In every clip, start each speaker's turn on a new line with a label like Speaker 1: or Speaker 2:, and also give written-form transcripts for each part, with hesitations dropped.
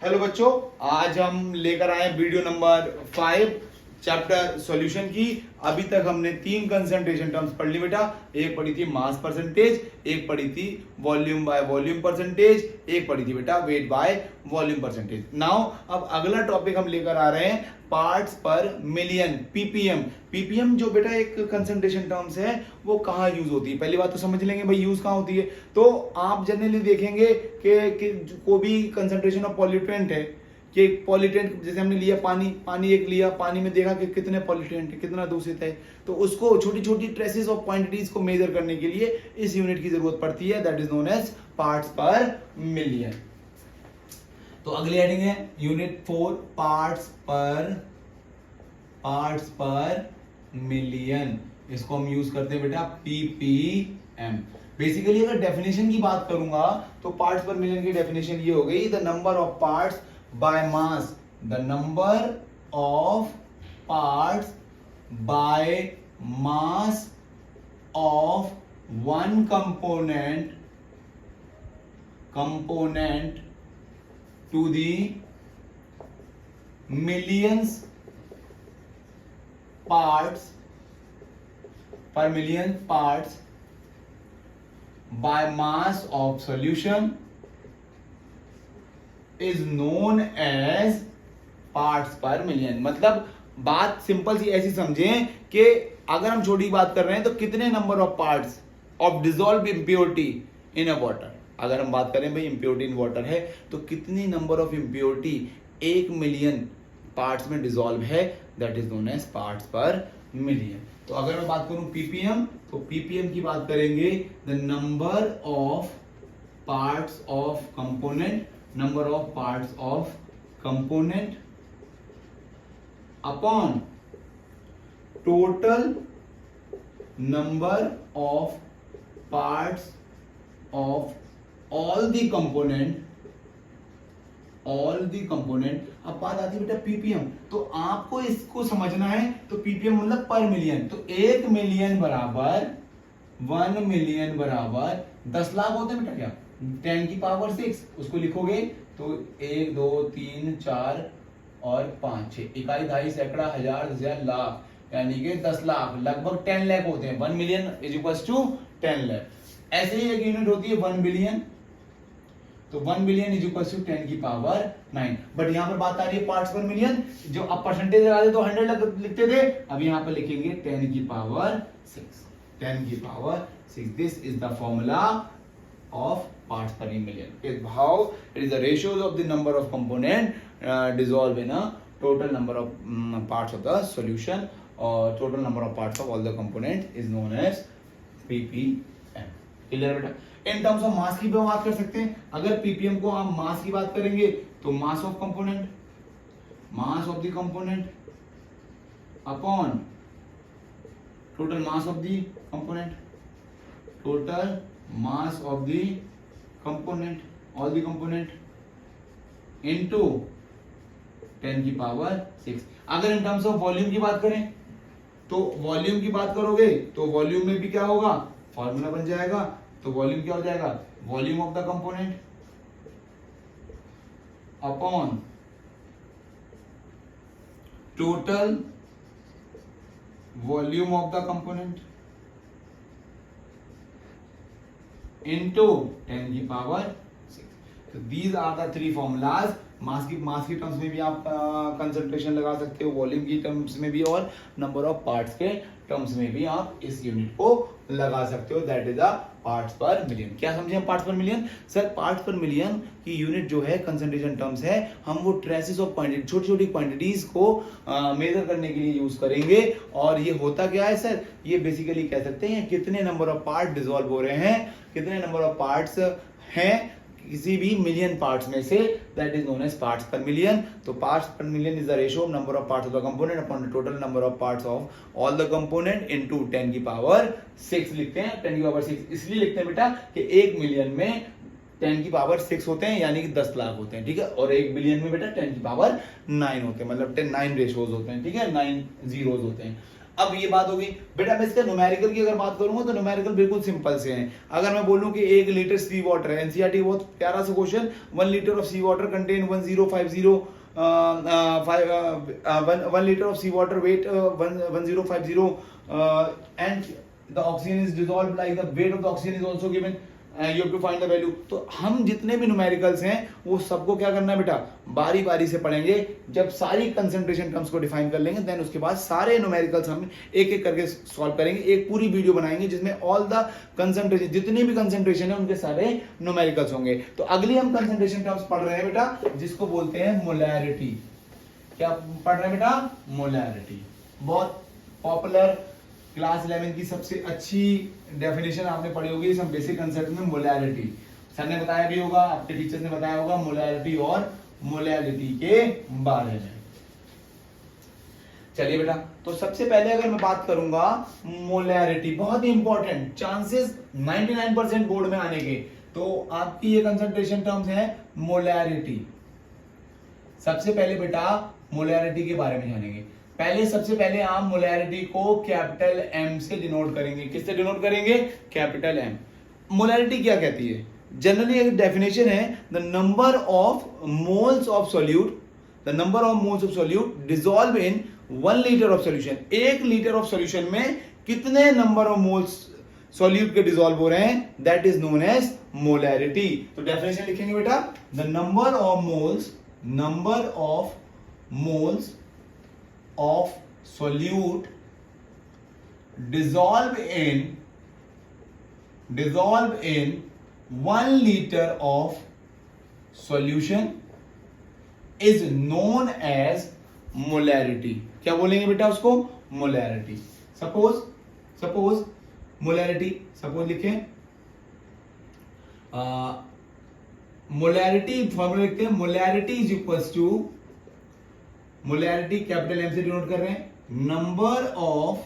Speaker 1: Hello बच्चों, आज हम लेकर आए वीडियो नंबर 5 चैप्टर सॉल्यूशन की। अभी तक हमने 3 कंसंट्रेशन टर्म्स पढ़ ली बेटा। एक पढ़ी थी मास परसेंटेज, एक पढ़ी थी वॉल्यूम बाय वॉल्यूम परसेंटेज, एक पढ़ी थी बेटा weight by volume percentage. Now अब अगला टॉपिक हम लेकर आ रहे हैं parts per million, ppm. Ppm जो बेटा एक कंसंट्रेशन टर्म्स है वो कहाँ यूज होती है, पहली बात तो समझ लेंगे भाई यूज कहाँ होती है। तो आप जनरली देखेंगे कि कोई भी कंसंट्रेशन ऑफ पॉल्यूटेंट है कि पॉल्यूटेंट जैसे हमने लिया पानी एक लिया, पानी में देखा कि कितने पॉल्यूटेंट है, कितना दूषित है, तो उसको छोटी छोटी ट्रेसेस ऑफ क्वांटिटीज को मेजर करने के लिए इस यूनिट की जरूरत पड़ती है, that is known as parts per million. तो अगली हेडिंग है यूनिट 4 पार्ट्स पर मिलियन। इसको हम यूज करते हैं बेटा पीपीएम। बेसिकली अगर डेफिनेशन की बात करूंगा तो पार्ट्स पर मिलियन की डेफिनेशन ये हो गई, the number of parts by mass, the number of parts by mass of one component to the millions parts per million parts by mass of solution is known as parts per million। मतलब बात simple सी ऐसी समझें कि अगर हम छोटी बात कर रहे हैं तो कितने number of parts of dissolve impurity in a water, अगर हम बात करें भाई इम्प्योरिटी इन वाटर है तो कितनी number of impurity 1 million parts में डिसॉल्व है, that is known as parts per million. तो अगर मैं बात करूं पीपीएम, तो पीपीएम की बात करेंगे the number of parts of component, number of parts of component upon total number of parts of all the component। अब बात आती है बेटा पीपीएम, तो आपको इसको समझना है तो पीपीएम मतलब पर मिलियन। तो 1 मिलियन बराबर 1 मिलियन बराबर 10 लाख होते हैं बेटा, क्या 10 की पावर 6 उसको लिखोगे तो 1 2 3 4 और 5 6 इकाई दहाई सैकड़ा हजार 10,000 लाख, यानी कि 10 लाख लगभग 10 लाख होते हैं। 1 million is equal to 10 lakh. ऐसे ही एक यूनिट होती है 1 बिलियन, तो 1 बिलियन इज इक्वल टू 10 की पावर 9। बट यहां पर बात आ रही है पार्ट्स पर मिलियन, जो अब परसेंटेज लगा दे तो 100 लिखते थे, अब यहां पर लिखेंगे 10 की पावर 6, 10 की power 6। This is the formula of parts per million. How it is the ratios of the number of component dissolve in a total number of parts of the solution, और total number of parts of all the component is known as PPM. Clear बेटा? In terms of mass की बात कर सकते हैं। अगर ppm को हम मास की बात करेंगे तो mass of component, mass of the component upon total mass of the component, total mass of the component, all the component into 10 की पावर 6। अगर इन टर्म्स ऑफ वॉल्यूम की बात करें तो वॉल्यूम की बात करोगे तो वॉल्यूम में भी क्या होगा, फॉर्मूला बन जाएगा। तो वॉल्यूम क्या हो जाएगा, volume of the component upon total volume of the component into 10 की पावर 6। तो दीज आर द 3 फॉर्मूलाज। मास की टर्म्स में भी आप कंसंट्रेशन लगा सकते हो, वॉल्यूम की टर्म्स में भी, और नंबर ऑफ पार्ट्स के टर्म्स में भी आप इस यूनिट को लगा सकते हो, that is the parts per million. क्या समझे हम parts per million? Sir parts per million की यूनिट जो है कंसंट्रेशन टर्म्स है, हम वो ट्रेसेस ऑफ क्वांटिटी, छोटी छोटी क्वांटिटीज को मेजर करने के लिए यूज करेंगे। और ये होता क्या है सर, ये बेसिकली कह सकते हैं कितने नंबर ऑफ पार्ट डिसॉल्व हो रहे हैं, कितने नंबर ऑफ पार्ट्स हैं किसी भी मिलियन पार्ट्स में से, that is known as parts per million. तो parts per million is the ratio of number of parts of the component upon the total number of parts of all the component into 10 की power 6 लिखते हैं। 10 की power 6 इसलिए लिखते हैं बेटा कि 1 मिलियन में 10 की पावर 6 होते हैं, यानी कि 10 लाख होते हैं, ठीक है। और 1 बिलियन में बेटा 10 की पावर 9 होते हैं, मतलब 9 रेशियोज होते हैं, ठीक है, 9 जीरोज होते हैं। अब ये बात होगी बेटा, मैं इसका न्यूमेरिकल की अगर बात करूंगा तो न्यूमेरिकल बिल्कुल सिंपल से हैं। अगर मैं बोलूं कि 1 लीटर सी वाटर है, एनसीईआरटी बहुत प्यारा सा question, 1 litre of sea water contain 1050 1 liter of sea water weight 1050 and the oxygen is dissolved like the weight of the oxygen is also given, you have to find the value। तो हम जितने भी numericals हैं वो सबको क्या करना है बेटा, बारी बारी से पढ़ेंगे। जब सारी कंसंट्रेशन टर्म्स को डिफाइन कर लेंगे देन उसके बाद सारे न्यूमेरिकल्स हम एक एक करके सॉल्व करेंगे। एक पूरी वीडियो बनाएंगे जिसमें ऑल द कंसंट्रेशन, जितनी भी कंसंट्रेशन है उनके सारे न्यूमेरिकल्स होंगे। तो अगली हम कंसंट्रेशन टर्म्स पढ़ रहे हैं बेटा जिसको बोलते हैं मोलैरिटी। क्या पढ़ रहे हैं बेटा? मोलैरिटी। बहुत पॉपुलर क्लास 11 की सबसे अच्छी डेफिनेशन आपने पढ़ी होगी सब बेसिक कंसेप्ट में, मोलैरिटी। सर ने बताया भी होगा, आपके टीचर्स ने बताया होगा मोलैरिटी और मोलैरिटी के बारे में। चलिए बेटा, तो सबसे पहले अगर मैं बात करूंगा मोलैरिटी, बहुत ही इंपॉर्टेंट, चांसेस 99% बोर्ड में आने के, तो आपकी ये कंसंट्रेशन टर्म्स है मोलैरिटी। सबसे पहले बेटा मोलैरिटी के बारे में जानेंगे। सबसे पहले आप मोलैरिटी को कैपिटल एम से डिनोट करेंगे। किससे डिनोट करेंगे? Capital M. मोलैरिटी क्या कहती है? जनरली एक डेफिनेशन है, the number of moles of solute, the number of moles of solute dissolve in 1 litre of solution. 1 litre of solution में कितने नंबर ऑफ मोल्स सॉल्यूट के डिसॉल्व हो रहे हैं, that is known as molarity. तो definition लिखेंगे बेटा, the number of moles of solute dissolve in 1 liter of solution is known as molarity। क्या बोलेंगे बेटा उसको? मोलैरिटी। सपोज मोलैरिटी, सपोज लिखें मोलैरिटी, फॉर्मूला लिखते हैं, molarity is equals to, molarity capital M से डिनोट कर रहे हैं, number of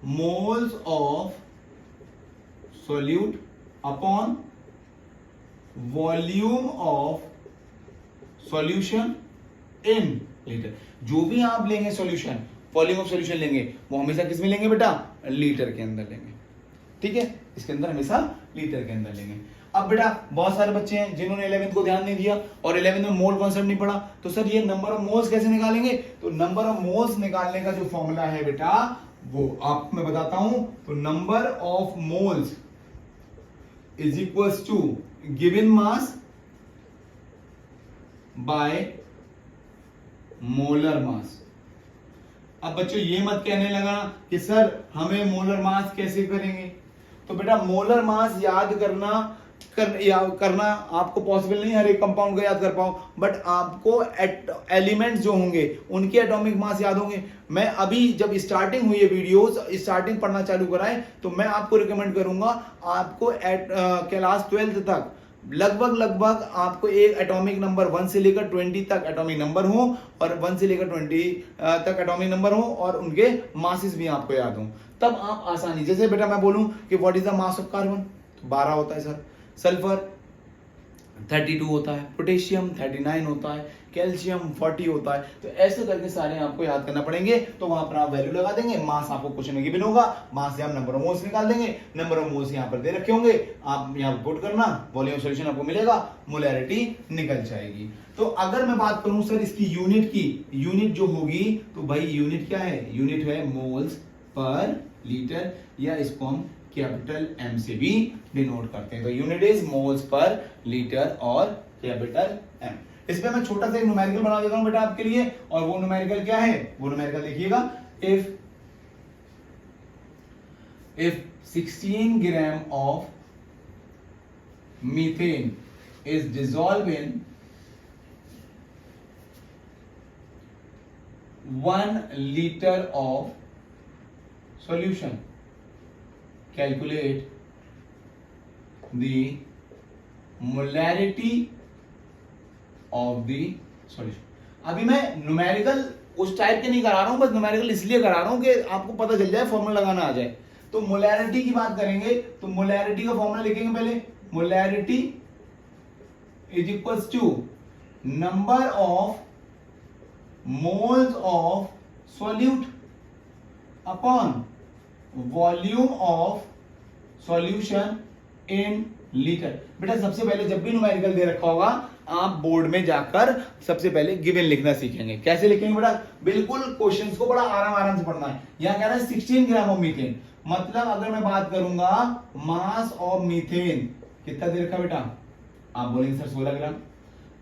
Speaker 1: moles of solute upon volume of solution in litre. जो भी आप लेंगे सॉल्यूशन, वॉल्यूम ऑफ सॉल्यूशन लेंगे, वो हमेशा किस में लेंगे बेटा? लीटर के अंदर लेंगे। ठीक है, इसके अंदर हमेशा लीटर के अंदर लेंगे। अब बेटा बहुत सारे बच्चे हैं जिन्होंने 11th को ध्यान नहीं दिया और 11th में मोल कॉन्सेप्ट नहीं पढ़ा, तो सर ये नंबर ऑफ मोल्स कैसे निकालेंगे? तो नंबर ऑफ मोल्स निकालने का जो फॉर्मूला है बेटा वो आप मैं बताता हूं। तो number of moles is equals to given mass by molar mass. अब बच्चों ये मत कहने लगा कि सर हमें मोलर मास कैसे करेंगे, तो बेटा मोलर मास याद करना आपको पॉसिबल नहीं, हर एक कंपाउंड को याद कर पाओ, बट आपको एलिमेंट्स जो होंगे उनके एटॉमिक मास याद होंगे। मैं अभी जब स्टार्टिंग हुई है वीडियोस, स्टार्टिंग पढ़ना चालू कराएं, तो मैं आपको रिकमेंड करूंगा आपको क्लास 12th तक लगभग आपको एक एटॉमिक नंबर 1 से लेकर 20 तक एटॉमिक नंबर हो, और 1 से लेकर 20 तक एटॉमिक नंबर हो और उनके मासेस भी आपको याद हो, तब आप आसानी, जैसे बेटा मैं बोलूं कि what is the mass of carbon, तो 12 होता है सर, सल्फर 32 होता है, पोटेशियम 39 होता है, कैल्शियम 40 होता है। तो ऐसे करके सारे आपको याद करना पड़ेंगे। तो वहां पर आप वैल्यू लगा देंगे, मास आपको क्वेश्चन में गिवन होगा, मास से आप नंबर ऑफ मोल्स निकाल देंगे, नंबर ऑफ मोल्स यहां पर दे रखे होंगे, आप यहां पुट करना, वॉल्यूम सॉल्यूशन आपको मिलेगा, मोलैरिटी निकल जाएगी। तो अगर मैं बात करूं सर इसकी यूनिट की, यूनिट जो होगी तो भाई यूनिट क्या है? यूनिट है मोल्स पर लीटर, या इसको हम कैपिटल एम से भी डिनोट करते हैं। तो unit is moles per litre और कैपिटल एम। इस पे मैं छोटा सा एक न्यूमेरिकल बना देता हूं बेटा आपके लिए, और वो न्यूमेरिकल क्या है? वो न्यूमेरिकल देखिएगा, if 16 gram of methane is dissolved in 1 liter of solution, calculate the molarity of the solution। अभी मैं न्यूमेरिकल उस टाइप के नहीं करा रहा हूं, बस न्यूमेरिकल इसलिए करा रहा हूं कि आपको पता चल जाए, फॉर्मूला लगाना आ जाए। तो मोलैरिटी की बात करेंगे तो मोलैरिटी का फॉर्मूला लिखेंगे पहले, molarity is equals to number of moles of solute upon volume of solution in litre. बेटा सबसे पहले जब भी न्यूमेरिकल दे रखा होगा आप बोर्ड में जाकर सबसे पहले गिवन लिखना सीखेंगे। कैसे लिखेंगे बेटा? बिल्कुल क्वेश्चंस को बड़ा आराम से पढ़ना है। यहां कह रहा है 16 ग्राम ऑफ मीथेन, मतलब अगर मैं बात करूंगा मास ऑफ मीथेन कितना दे रखा बेटा? आप बोलेंगे सर 16 ग्राम।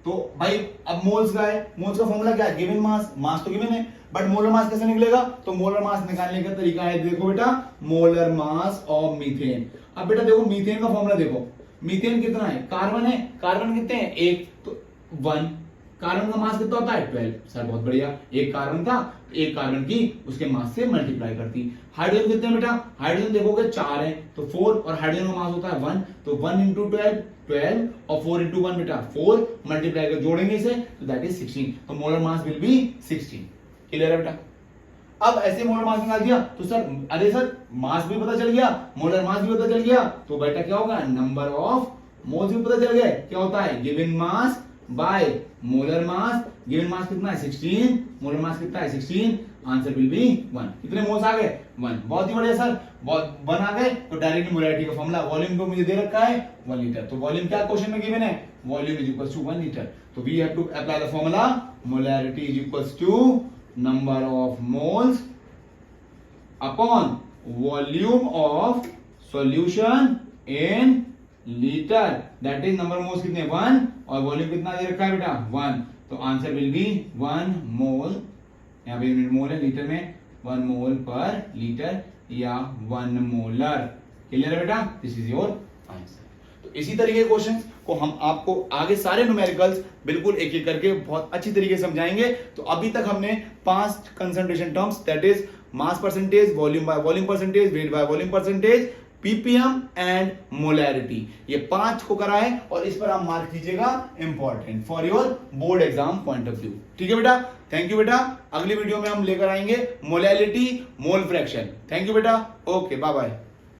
Speaker 1: तो भाई अब मोल्स का है, मोल्स का फॉर्मूला क्या है? गिवन मास, मास तो गिवन है, बट मोलर मास कैसे निकलेगा? तो मोलर मास निकालने का तरीका है, देखो बेटा, मोलर मास ऑफ मीथेन। अब बेटा देखो मीथेन का फॉर्मूला देखो, मीथेन कितना है? कार्बन है, कार्बन कितने हैं? एक, तो 1। कार्बन का मास कितना होता है? 12। सर बहुत बढ़िया, एक कार्बन था, एक कार्बन की उसके मास से मल्टीप्लाई करती। हाइड्रोजन कितने हैं बेटा? हाइड्रोजन देखोगे 4 है तो 4, और हाइड्रोजन का मास होता है 1, तो 1 इंटू 12 12, और 4 इंटू 1 बेटा 4, मल्टीप्लाई कर जोड़ेंगे इसे तो दैट इज 16, तो molar mass will be 16। Clear है बेटा? अब ऐसे मोलर मास निकाल दिया तो सर, अरे सर मास भी पता चल गया, मोलर मास भी पता चल गया, तो बेटा क्या होगा? नंबर ऑफ मोल्स भी पता चल गए। क्या होता है? Given mass by molar mass. Given mass कितना है? 16, मोलर मास कितना है? 16, आंसर विल बी 1। कितने मोल्स आ गए? 1। बहुत ही बढ़िया सर, 1 आ गए तो डायरेक्टली मोलैरिटी का फॉर्मूला, वॉल्यूम को मुझे दे रखा है 1 लीटर, तो वॉल्यूम क्या क्वेश्चन में गिवन है? Volume is equal to 1 litre, तो we have to apply the formula molarity is equal to number of moles upon volume of solution in litre, that is number moles कितने? 1, और volume कितना दे रखा है बेटा? 1, तो आंसर विल बी 1 मोल, यहाँ पे यूनिट मोल है, लीटर में 1 मोल पर लीटर या 1 मोलर। क्लियर है बेटा? This is your answer. तो इसी तरीके के क्वेश्चंस को हम आपको आगे सारे न्यूमेरिकल्स बिल्कुल एक एक करके बहुत अच्छी तरीके से समझाएंगे। तो अभी तक हमने 5 concentration terms, that is mass percentage, volume by volume percentage, weight by volume percentage, ppm and molarity, ये 5 को करा है, और इस पर आप मार्क कीजिएगा important for your board exam point of view. ठीक है बेटा? थैंक यू बेटा। अगली वीडियो में हम लेकर आएंगे molarity, mole fraction. Thank you बेटा। Okay, bye bye.